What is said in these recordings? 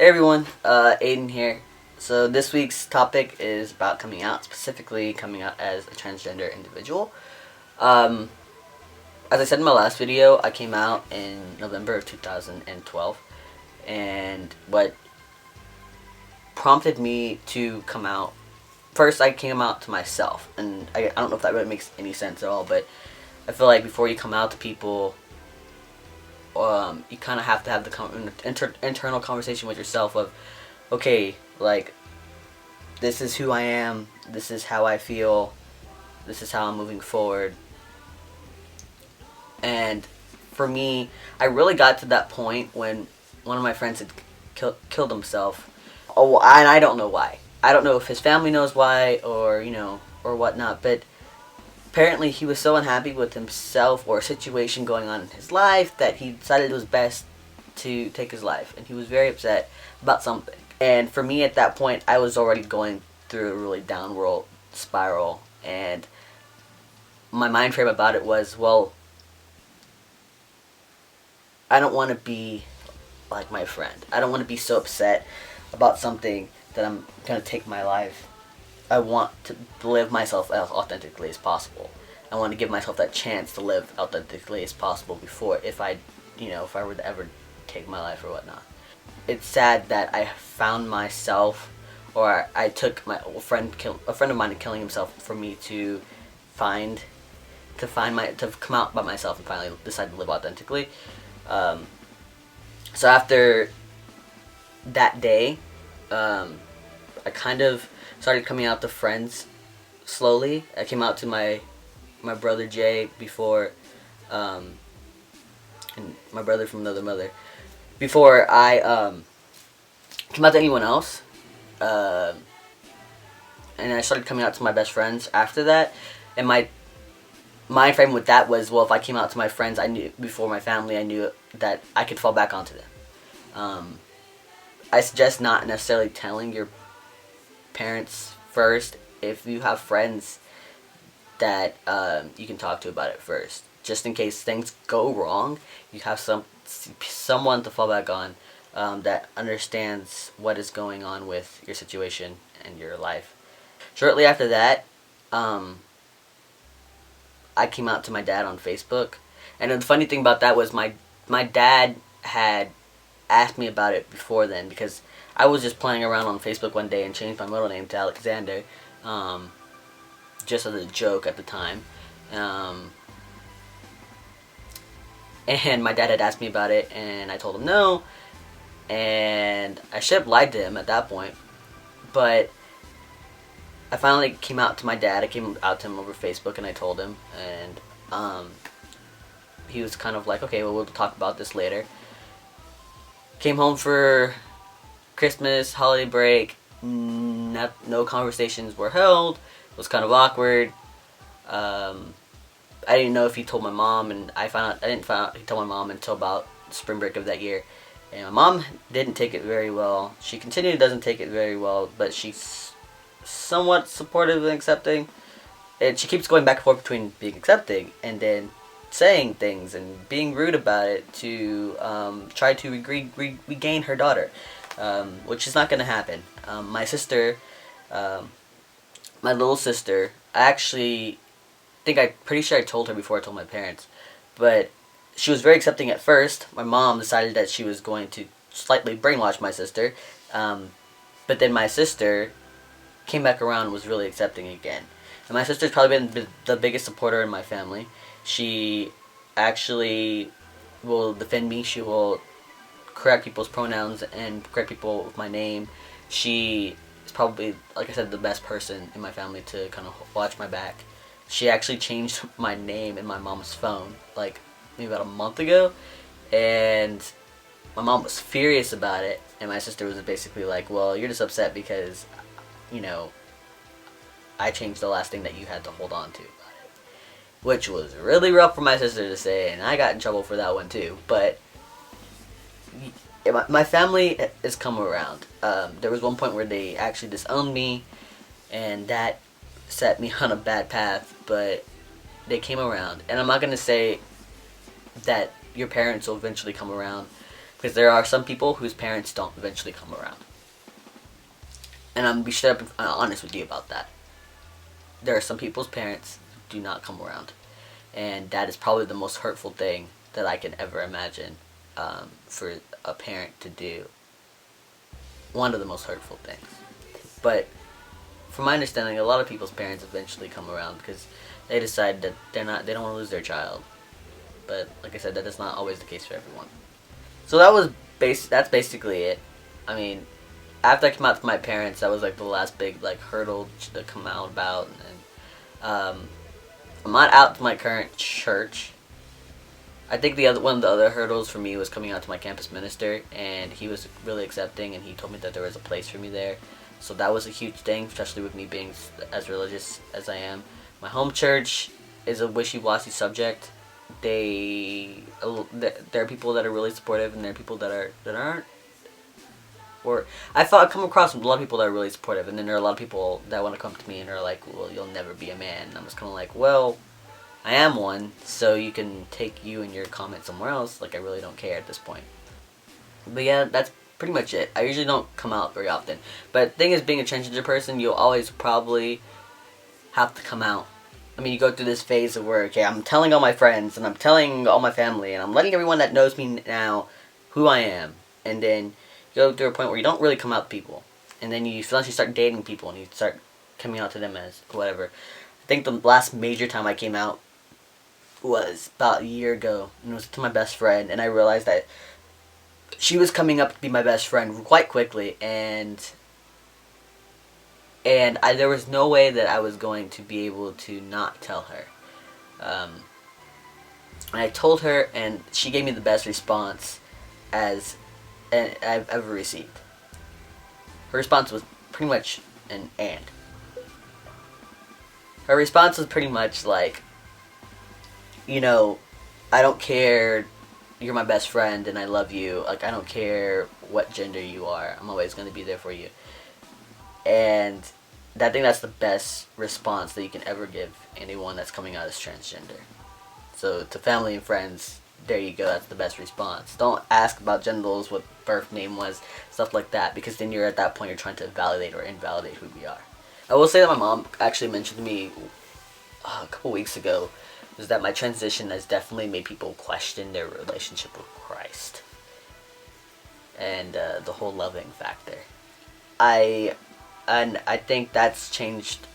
Hey everyone, Aiden here. So this week's topic is about coming out, specifically coming out as a transgender individual. Um, as I said in my last video, I came out in November of 2012, and what prompted me to come out, first I came out to myself, and I don't know if that really makes any sense at all, but I feel like before you come out to people, you kind of have to have the internal conversation with yourself of, okay, like, this is who I am, this is how I feel, this is how I'm moving forward. And for me, I really got to that point when one of my friends had killed himself. Oh, and I don't know why. I don't know if his family knows why, or or whatnot, but apparently he was so unhappy with himself or a situation going on in his life that he decided it was best to take his life, and he was very upset about something. And for me at that point, I was already going through a really downward spiral, and my mind frame about it was, well, I don't want to be like my friend. I don't want to be so upset about something that I'm going to take my life. I want to live myself as authentically as possible. I want to give myself that chance to live authentically as possible before, if I were to ever take my life or whatnot. It's sad that I found myself, or I took a friend of mine killing himself for me to come out by myself and finally decide to live authentically. So after that day, I kind of started coming out to friends slowly. I came out to my brother Jay before, and my brother from another mother, before I came out to anyone else. And I started coming out to my best friends after that. And my mind frame with that was, well, if I came out to my friends, I knew before my family, I knew that I could fall back onto them. I suggest not necessarily telling your parents first. If you have friends that you can talk to about it first, just in case things go wrong, you have someone to fall back on that understands what is going on with your situation and your life. Shortly after that, I came out to my dad on Facebook, and the funny thing about that was my dad had asked me about it before then, because I was just playing around on Facebook one day and changed my middle name to Alexander, just as a joke at the time. And my dad had asked me about it, and I told him no, and I should have lied to him at that point. But I finally came out to my dad. I came out to him over Facebook, and I told him, and he was kind of like, okay, well, we'll talk about this later. Came home for Christmas, holiday break. No conversations were held. It was kind of awkward. I didn't know if he told my mom, and I didn't find out he told my mom until about spring break of that year. And my mom didn't take it very well. She doesn't take it very well, but she's somewhat supportive and accepting. And she keeps going back and forth between being accepting and then saying things and being rude about it to try to regain her daughter, which is not going to happen. My sister, my little sister, I'm pretty sure I told her before I told my parents, but she was very accepting at first. My mom decided that she was going to slightly brainwash my sister, but then my sister came back around and was really accepting again. And my sister's probably been the biggest supporter in my family. She actually will defend me. She will correct people's pronouns and correct people with my name. She is probably, like I said, the best person in my family to kind of watch my back. She actually changed my name in my mom's phone, like, maybe about a month ago, and my mom was furious about it, and my sister was basically like, well, you're just upset because, I changed the last thing that you had to hold on to about it. Which was really rough for my sister to say, and I got in trouble for that one too, but my family has come around. There was one point where they actually disowned me, and that set me on a bad path, but they came around. And I'm not going to say that your parents will eventually come around. Because there are some people whose parents don't eventually come around. And I'm going to be straight up honest with you about that. There are some people's parents who do not come around. And that is probably the most hurtful thing that I can ever imagine for a parent to do. One of the most hurtful things. But from my understanding, a lot of people's parents eventually come around because they decide that they don't want to lose their child. But like I said, that is not always the case for everyone. So that's basically it. I mean, after I came out to my parents, that was like the last big like hurdle to come out about. And I'm not out to my current church. I think one of the other hurdles for me was coming out to my campus minister, and he was really accepting, and he told me that there was a place for me there. So that was a huge thing, especially with me being as religious as I am. My home church is a wishy-washy subject. There are people that are really supportive, and there are people that aren't. Or I come across a lot of people that are really supportive, and then there are a lot of people that want to come to me and are like, "Well, you'll never be a man." And I'm just kind of like, "Well, I am one, so you can take you and your comment somewhere else. Like, I really don't care at this point." But yeah, that's pretty much it. I usually don't come out very often. But the thing is, being a transgender person, you'll always probably have to come out. I mean, you go through this phase of where, okay, I'm telling all my friends, and I'm telling all my family, and I'm letting everyone that knows me now who I am. And then you go through a point where you don't really come out to people. And then you eventually start dating people, and you start coming out to them as whatever. I think the last major time I came out was about a year ago, and it was to my best friend, and I realized that she was coming up to be my best friend quite quickly, and there was no way that I was going to be able to not tell her. And I told her, and she gave me the best response I've ever received. Her response was pretty much an and. Her response was pretty much like, you know, I don't care, you're my best friend and I love you. Like, I don't care what gender you are. I'm always going to be there for you. And I think that's the best response that you can ever give anyone that's coming out as transgender. So to family and friends, there you go, that's the best response. Don't ask about genitals, what birth name was, stuff like that, because then you're at that point you're trying to validate or invalidate who we are. I will say that my mom actually mentioned to me a couple weeks ago is that my transition has definitely made people question their relationship with Christ and the whole loving factor. I think that's changed.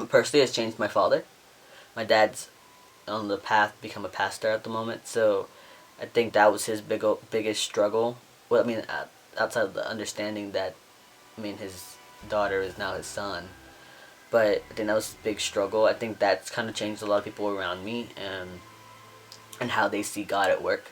Personally, it's changed my father. My dad's on the path to become a pastor at the moment, so I think that was his biggest struggle. Well, I mean, outside of the understanding that, I mean, his daughter is now his son. But I think that was a big struggle. I think that's kind of changed a lot of people around me and how they see God at work.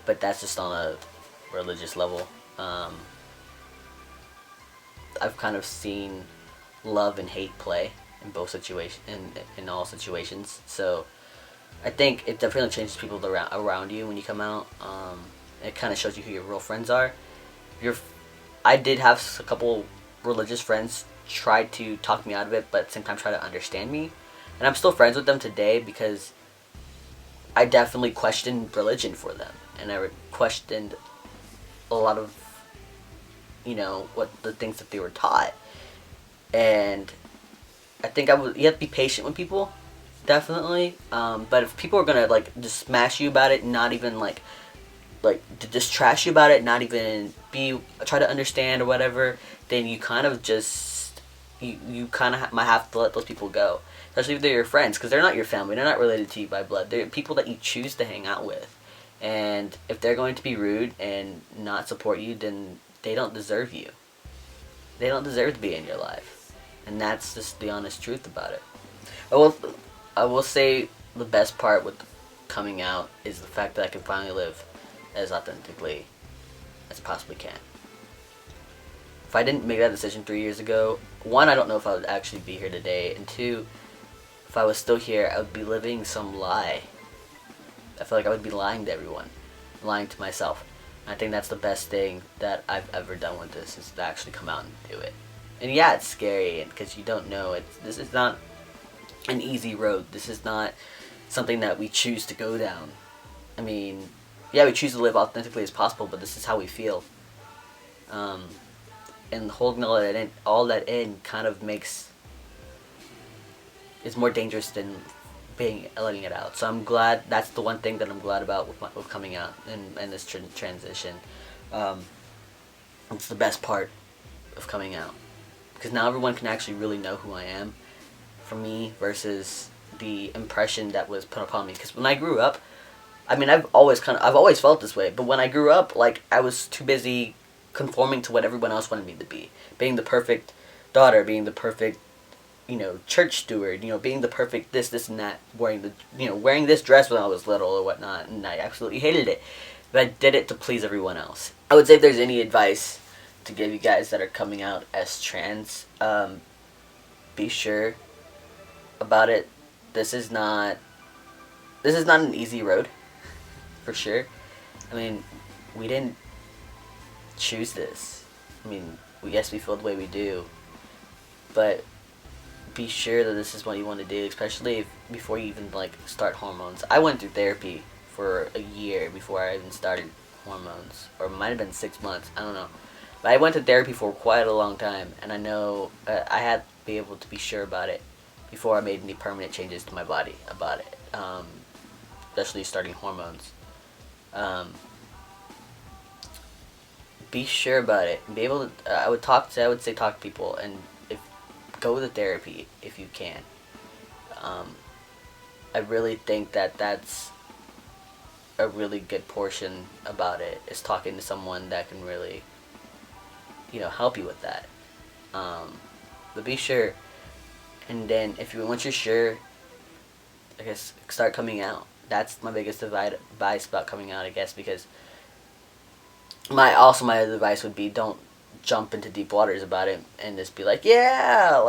But that's just on a religious level. I've kind of seen love and hate play in both situations, in all situations. So I think it definitely changes people around you when you come out. It kind of shows you who your real friends are. I did have a couple religious friends try to talk me out of it, but at the same time try to understand me. And I'm still friends with them today because I definitely questioned religion for them. And I questioned a lot of, what the things that they were taught. And I think you have to be patient with people, definitely. But if people are gonna just smash you about it, not even to just trash you about it, not even try to understand or whatever, then you kind of just you kind of might have to let those people go, especially if they're your friends, because they're not your family. They're not related to you by blood. They're people that you choose to hang out with, and if they're going to be rude and not support you, then they don't deserve you. They don't deserve to be in your life, and that's just the honest truth about it. I will say the best part with coming out is the fact that I can finally live as authentically as I possibly can. If I didn't make that decision 3 years ago, one, I don't know if I would actually be here today, and two, if I was still here, I would be living some lie. I feel like I would be lying to everyone, lying to myself. And I think that's the best thing that I've ever done with this, is to actually come out and do it. And yeah, it's scary, because you don't know. This is not an easy road. This is not something that we choose to go down. I mean, yeah, we choose to live authentically as possible, but this is how we feel. And holding all that in kind of makes it's more dangerous than letting it out. So I'm glad that's the one thing that I'm glad about with coming out and this transition. It's the best part of coming out because now everyone can actually really know who I am, for me versus the impression that was put upon me. Because when I grew up, I mean, I've always felt this way. But when I grew up, like, I was too busy conforming to what everyone else wanted me to be, being the perfect daughter, being the perfect, church steward, being the perfect this and that, wearing this dress when I was little or whatnot, and I absolutely hated it. But I did it to please everyone else. I would say if there's any advice to give you guys that are coming out as trans, be sure about it. This is not an easy road, for sure. I mean, we didn't choose this. I mean, yes, we feel the way we do, but be sure that this is what you want to do, especially before you even start hormones. I went through therapy for a year before I even started hormones, or it might have been 6 months. I don't know, but I went to therapy for quite a long time, and I know I had to be able to be sure about it before I made any permanent changes to my body about it, especially starting hormones. Be sure about it. Be able to. I would say talk to people, and go to therapy if you can. I really think that's a really good portion about it, is talking to someone that can really, help you with that. But be sure, and then once you're sure, I guess start coming out. That's my biggest advice about coming out, I guess, because my other advice would be don't jump into deep waters about it and just be like, yeah,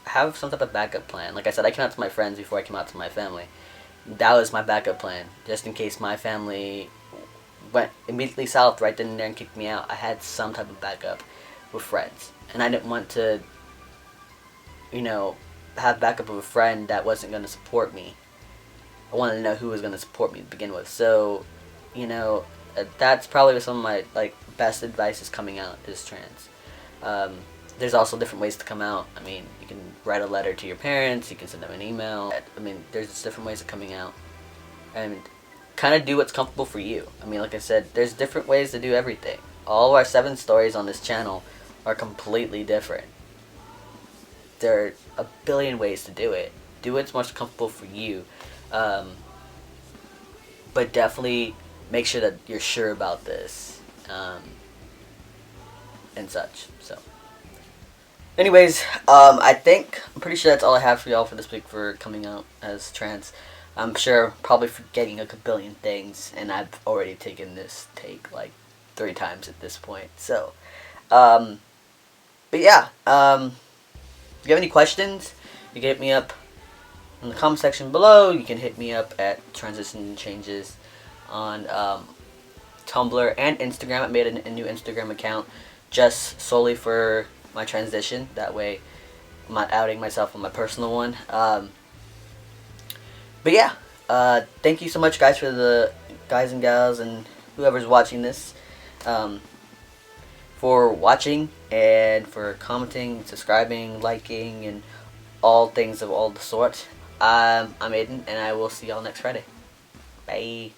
have some type of backup plan. Like I said, I came out to my friends before I came out to my family. That was my backup plan, just in case my family went immediately south right then and there and kicked me out. I had some type of backup with friends, and I didn't want to, have backup of a friend that wasn't going to support me. I wanted to know who was going to support me to begin with. So, that's probably some of my best advice is coming out is trans. There's also different ways to come out. I mean, you can write a letter to your parents, you can send them an email. I mean, there's just different ways of coming out. And kind of do what's comfortable for you. I mean, like I said, there's different ways to do everything. All of our 7 stories on this channel are completely different. There are a billion ways to do it. Do what's most comfortable for you. But definitely make sure that you're sure about this. And such. So, anyways, I'm pretty sure that's all I have for y'all for this week for coming out as trans. I'm sure probably forgetting a billion things, and I've already taken this take 3 times at this point. So, but yeah, if you have any questions, you can hit me up in the comment section below. You can hit me up at Transition Changes on Tumblr and Instagram. I made a new Instagram account just solely for my transition. That way I'm not outing myself on my personal one. But yeah, thank you so much, guys, for the guys and gals and whoever's watching this, for watching and for commenting, subscribing, liking, and all things of all the sort. I'm Aiden, and I will see y'all next Friday. Bye.